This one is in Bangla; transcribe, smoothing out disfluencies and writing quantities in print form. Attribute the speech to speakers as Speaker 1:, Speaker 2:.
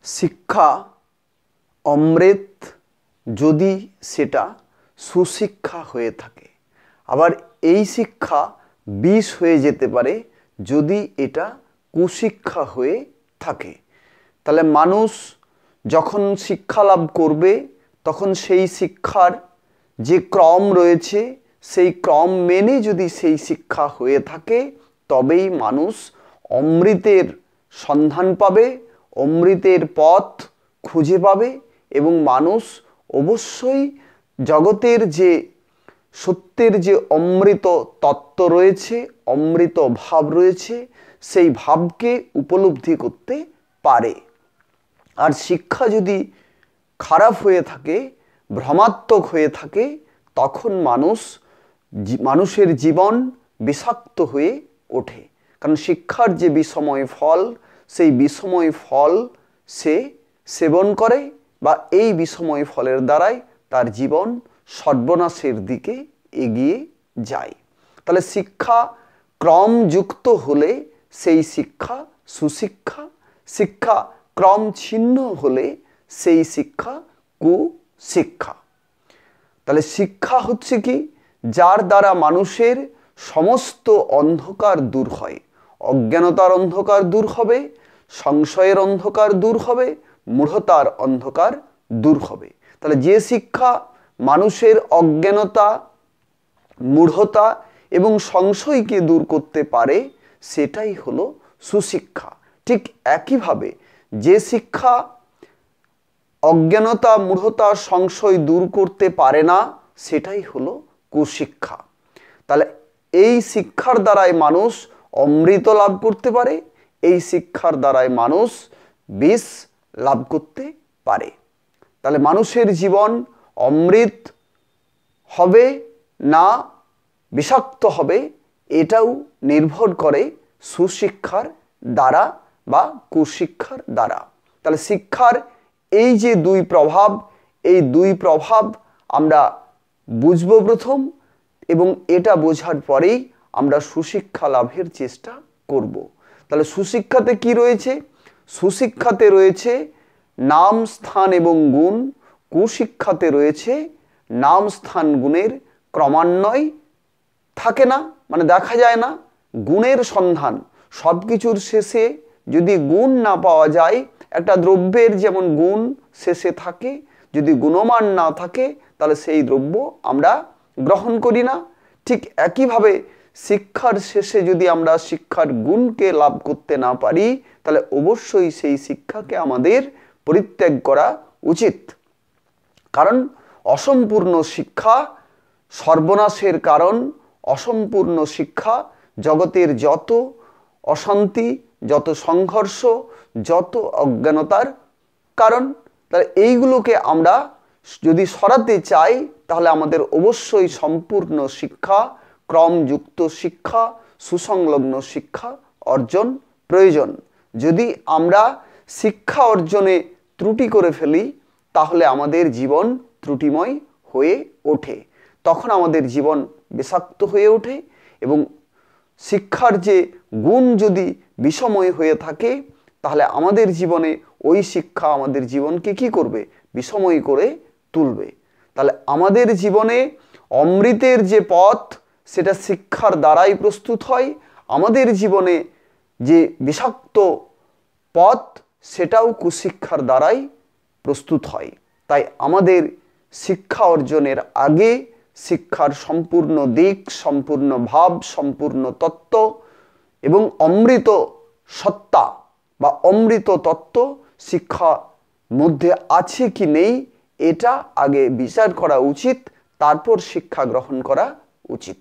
Speaker 1: শিক্ষা অমৃত যদি সেটা সুশিক্ষা হয়ে থাকে, আবার এই শিক্ষা বিষ হয়ে যেতে পারে যদি এটা কুশিক্ষা হয়ে থাকে। তাহলে মানুষ যখন শিক্ষা লাভ করবে তখন সেই শিক্ষার যে ক্রম রয়েছে সেই ক্রম মেনে যদি সেই শিক্ষা হয়ে থাকে তবেই মানুষ অমৃতের সন্ধান পাবে, অমৃতের পথ খুঁজে পাবে এবং মানুষ অবশ্যই জগতের যে সত্যের যে অমৃত তত্ত্ব রয়েছে, অমৃত ভাব রয়েছে, সেই ভাবকে উপলব্ধি করতে পারে। আর শিক্ষা যদি খারাপ হয়ে থাকে, ভ্রমাত্মক হয়ে থাকে, তখন মানুষের জীবন বিষাক্ত হয়ে ওঠে। কারণ শিক্ষার যে বিষময় ফল, সেই বিষময় ফল সে সেবন করে বা এই বিষময় ফলের দ্বারাই তার জীবন সর্বনাশের দিকে এগিয়ে যায়। তাহলে শিক্ষা ক্রমযুক্ত হলে সেই শিক্ষা সুশিক্ষা, শিক্ষা ক্রম ছিন্ন হলে সেই শিক্ষা কুশিক্ষা। তাহলে শিক্ষা হচ্ছে কি? যার দ্বারা মানুষের সমস্ত অন্ধকার দূর হয়। অজ্ঞানতার অন্ধকার দূর হবে, সংশয়ের অন্ধকার দূর হবে, মূঢ়তার অন্ধকার দূর হবে। তাহলে যে শিক্ষা মানুষের অজ্ঞানতা, মূঢ়তা এবং সংশয়কে দূর করতে পারে সেটাই হলো সুশিক্ষা। ঠিক একইভাবে যে শিক্ষা অজ্ঞানতা, মূঢ়তা, সংশয় দূর করতে পারে না সেটাই হলো কুশিক্ষা। তাহলে এই শিক্ষার দ্বারাই মানুষ অমৃত লাভ করতে পারে, এই শিক্ষার দ্বারাই মানুষ বিষ লাভ করতে পারে। তাহলে মানুষের জীবন অমৃত হবে না বিষাক্ত হবে এটাও নির্ভর করে সুশিক্ষার দ্বারা বা কুশিক্ষার দ্বারা। তাহলে শিক্ষার এই যে দুই প্রভাব, এই দুই প্রভাব আমরা বুঝবো প্রথম, এবং এটা বোঝার পরেই আমরা সুশিক্ষা লাভের চেষ্টা করব। তাহলে সুশিক্ষাতে কি রয়েছে? সুশিক্ষাতে রয়েছে নাম, স্থান এবং গুণ। কুশিক্ষাতে রয়েছে নাম, স্থান, গুণের ক্রমান্বয় থাকে না, মানে দেখা যায় না, গুণের সন্ধান। সব কিছুর শেষে যদি গুণ না পাওয়া যায়, একটা দ্রব্যের যেমন গুণ শেষে থাকে, যদি গুণমান না থাকে তাহলে সেই দ্রব্য আমরা গ্রহণ করি না। ঠিক একইভাবে শিক্ষার শেষে যদি আমরা শিক্ষার গুণকে লাভ করতে না পারি তাহলে অবশ্যই সেই শিক্ষাকে আমাদের পরিত্যাগ করা উচিত। কারণ অসম্পূর্ণ শিক্ষা সর্বনাশের কারণ, অসম্পূর্ণ শিক্ষা জগতের যত অশান্তি, যত সংঘর্ষ, যত অজ্ঞানতার কারণ। তাহলে এইগুলোকে আমরা যদি সরাতে চাই তাহলে আমাদের অবশ্যই সম্পূর্ণ শিক্ষা, ক্রমযুক্ত শিক্ষা, সুসংলগ্ন শিক্ষা অর্জন প্রয়োজন। যদি আমরা শিক্ষা অর্জনে ত্রুটি করে ফেলি তাহলে আমাদের জীবন ত্রুটিময় হয়ে ওঠে, তখন আমাদের জীবন বিষাক্ত হয়ে ওঠে। এবং শিক্ষার যে গুণ যদি বিষময় হয়ে থাকে তাহলে আমাদের জীবনে ওই শিক্ষা আমাদের জীবনকে কি করবে? বিষময় করে তুলবে। তাহলে আমাদের জীবনে অমৃতের যে পথ সেটা শিক্ষার দ্বারাই প্রস্তুত হয়, আমাদের জীবনে যে বিষাক্ত পথ সেটাও কুশিক্ষার দ্বারাই প্রস্তুত হয়। তাই আমাদের শিক্ষা অর্জনের আগে শিক্ষার সম্পূর্ণ দিক, সম্পূর্ণ ভাব, সম্পূর্ণ তত্ত্ব এবং অমৃত সত্তা বা অমৃত তত্ত্ব শিক্ষা মধ্যে আছে কি নেই এটা আগে বিচার করা উচিত, তারপর শিক্ষা গ্রহণ করা উচিত।